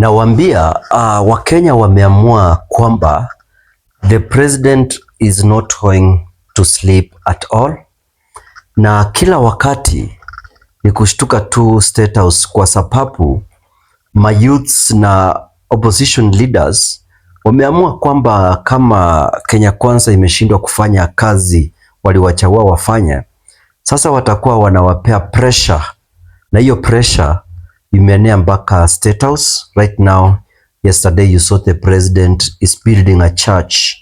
Nawaambia Wakenya wameamua kwamba the president is not going to sleep at all, na kila wakati ni kushtuka tu State House, kwa sababu youths na opposition leaders wameamua kwamba kama Kenya Kwanza imeshindwa kufanya kazi waliwachagua wafanya, sasa watakuwa wanawapea pressure, na hiyo pressure imeenea mpaka State House. Right now, yesterday you saw the president is building a church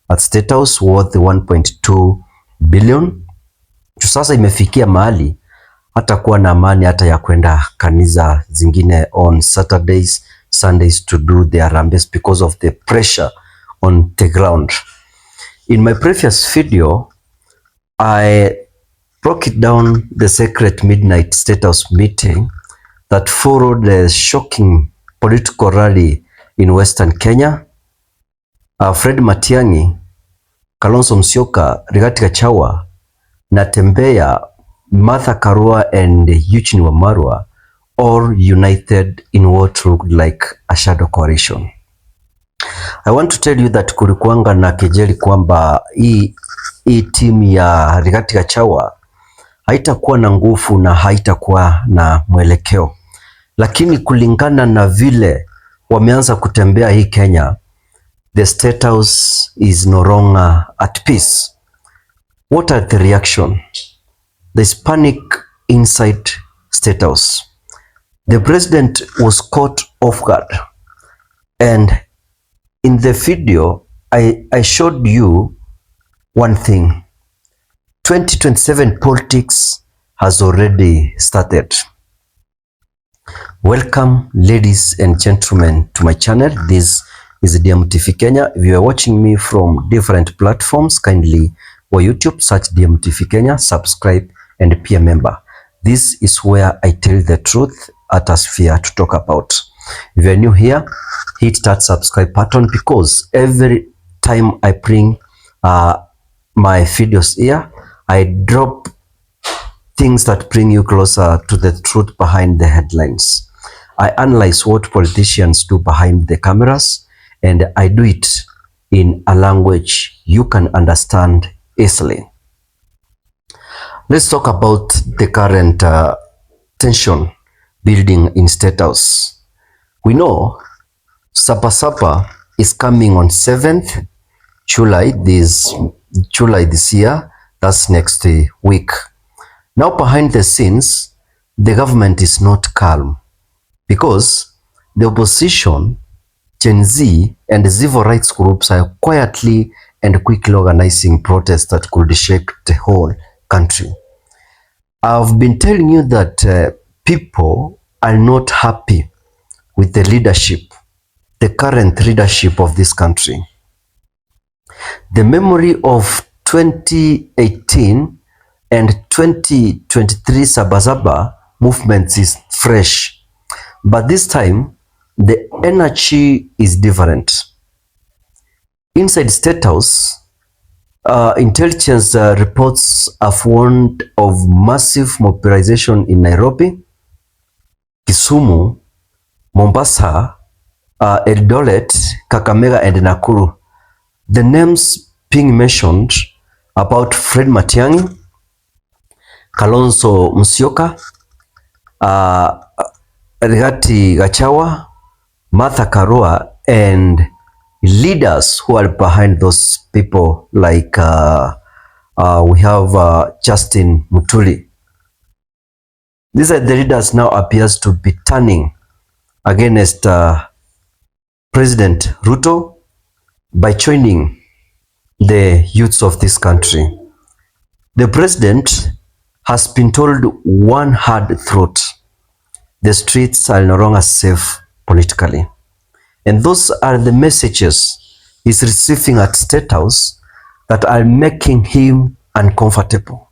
at State House worth 1.2 billion. Sasa imefikia mahali hata kuwa na amani hata ya kwenda kanisa zingine on Saturdays, Sundays to do their rambles because of the pressure on the ground. In my previous video, I broke it down the secret midnight State House meeting that followed the shocking political rally in Western Kenya. Fred Matiang'i, Kalonzo Musyoka, Rigathi Gachagua, Natembeya, Karua and Eugene Wamalwa all united in what looked like a shadow coalition. I want to tell you that kulikuanga na kejeli kwamba hii timu ya Rigathi Gachagua haitakuwa na nguvu na haitakuwa na mwelekeo, lakini kulingana na vile wameanza kutembea hii Kenya, the State House is no longer at peace. What are the reaction? There's panic inside State House. The president was caught off guard, and in the video I showed you one thing. 2027 politics has already started. Welcome, ladies and gentlemen, to my channel. This is DMTV Kenya. If you are watching me from different platforms, kindly or YouTube, search DMTV Kenya, subscribe and be a member. This is where I tell the truth at a sphere to talk about. If you are new here, hit that subscribe button, because every time I bring my videos here, I drop things that bring you closer to the truth behind the headlines. I analyze what politicians do behind the cameras, and I do it in a language you can understand easily. Let's talk about the current tension building in State House. We know Saba Saba is coming on 7th July this year. That's next week. Now, behind the scenes, the government is not calm, because the opposition, Gen Z, and the civil rights groups are quietly and quickly organizing protests that could shake the whole country. I've been telling you that people are not happy with the leadership, the current leadership of this country. The memory of 2018 and 2023 Saba Saba movements is fresh, but this time the energy is different. Inside State House, intelligence reports have warned of massive mobilization in Nairobi, Kisumu, Mombasa, Eldoret, Kakamega and Nakuru. The names being mentioned about Fred Matiang'i, Kalonzo Musyoka, Rigathi Gachagua, Karua, and leaders who are behind those people, like we have Justin Muturi. These are the leaders now appears to be turning against President Ruto by joining the youths of this country. The president has been told one hard truth: the streets are no longer safe politically. And those are the messages he's receiving at State House that are making him uncomfortable.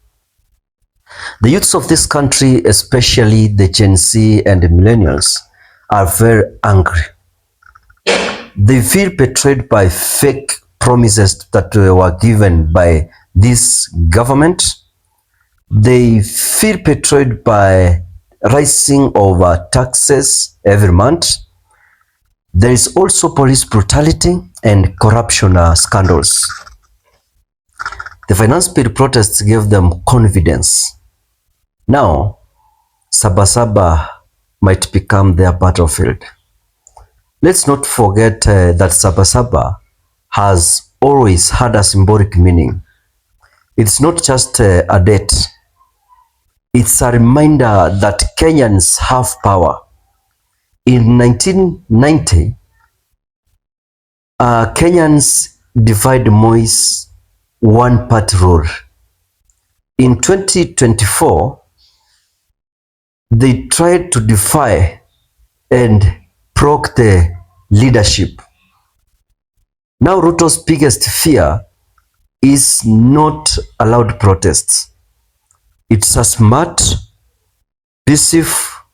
The youths of this country, especially the Gen Z and the millennials, are very angry. They feel betrayed by fake promises that were given by this government. They feel betrayed by rising of taxes every month. There is also police brutality and corruption scandals. The finance bill protests gave them confidence. Now, Saba Saba might become their battlefield. Let's not forget that Saba Saba has always had a symbolic meaning. It's not just a date. It's a reminder that Kenyans have power. In 1990, Kenyans defied Moi's one-party rule. In 2024, they tried to defy and broke the leadership. Now Ruto's biggest fear is not allowed protests. It's a smart, peaceful,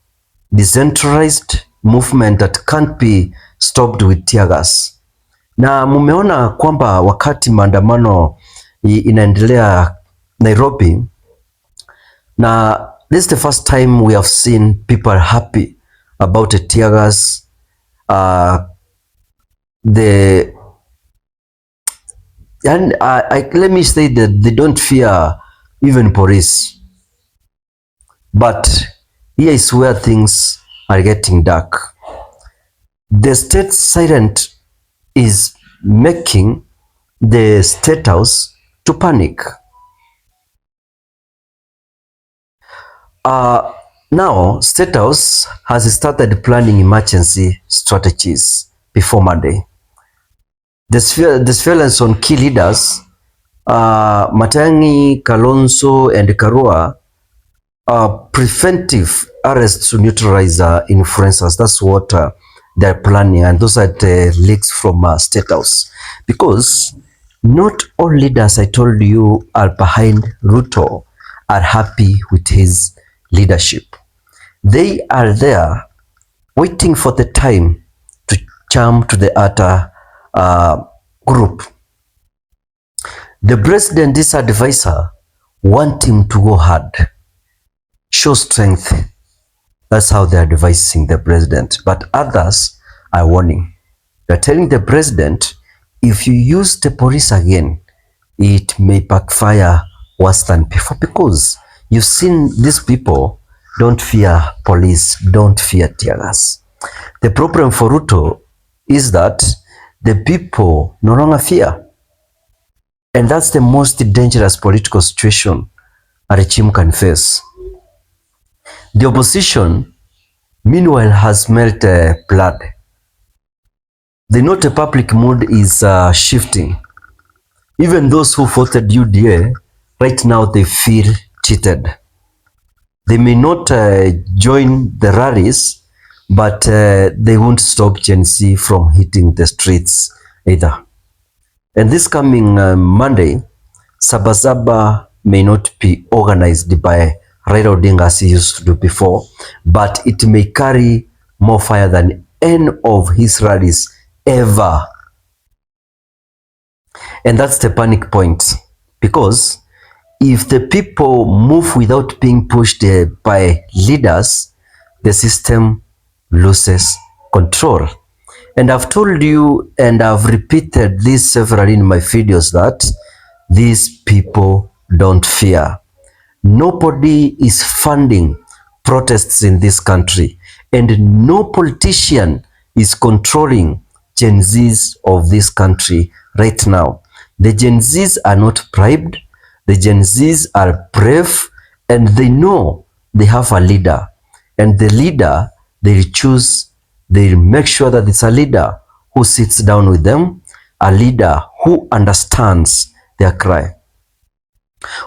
decentralized movement that can't be stopped with tear gas. Na mumeona kwamba wakati maandamano inaendelea Nairobi, na this is the first time we have seen people happy about a tear gas. And let me say that they don't fear even police. But here is where things are getting dark. The state silent is making the state house to panic. Now, State House has started planning emergency strategies before Monday. The surveillance on key leaders, Matiang'i, Kalonzo, and Karua, preventive arrests to neutralize influencers. That's what they're planning, and those are the leaks from State House. Because not all leaders, I told you, are behind Ruto, are happy with his leadership. They are there waiting for the time to jump to the other group. The president, this advisor, want him to go hard, show strength. That's how they are advising the president. But others are warning. They're telling the president, if you use the police again, it may backfire worse than before, because you've seen these people don't fear police, don't fear tear gas. The problem for Ruto is that the people no longer fear. And that's the most dangerous political situation a regime can face. The opposition, meanwhile, has smelt blood. They know the public mood is shifting. Even those who voted UDA, right now they feel cheated. They may not join the rallies, but they won't stop Gen Z from hitting the streets either. And this coming Monday, Saba Saba may not be organized by Raila Odinga as he used to do before, but it may carry more fire than any of his rallies ever. And that's the panic point, because if the people move without being pushed by leaders, the system loses control. And I've told you, and I've repeated this several in my videos, that these people don't fear. Nobody is funding protests in this country, and no politician is controlling Gen Zs of this country right now. The Gen Zs are not bribed. The Gen Zs are brave, and they know they have a leader. And the leader, they choose, they make sure that it's a leader who sits down with them, a leader who understands their cry.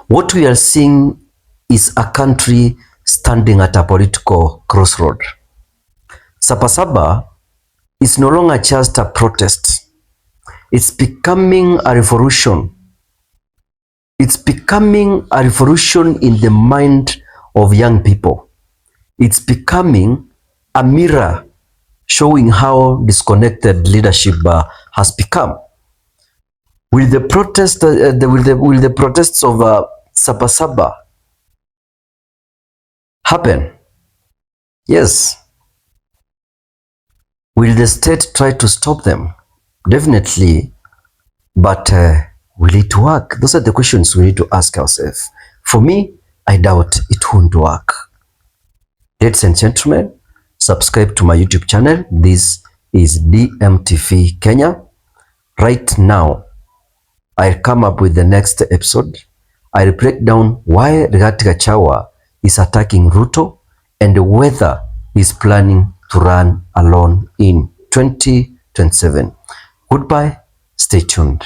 What we are seeing is a country standing at a political crossroad. Saba Saba is no longer just a protest. It's becoming a revolution. It's becoming a revolution in the mind of young people. It's becoming a mirror showing how disconnected leadership has become. Will the protests of Saba Saba happen? Yes. Will the state try to stop them? Definitely, but will it work? Those are the questions we need to ask ourselves. For me, I doubt it won't work. Ladies and gentlemen, subscribe to my YouTube channel. This is DMTV Kenya. Right now, I'll come up with the next episode. I'll break down why Rigathi Gachagua is attacking Ruto and whether he's planning to run alone in 2027. Goodbye. Stay tuned.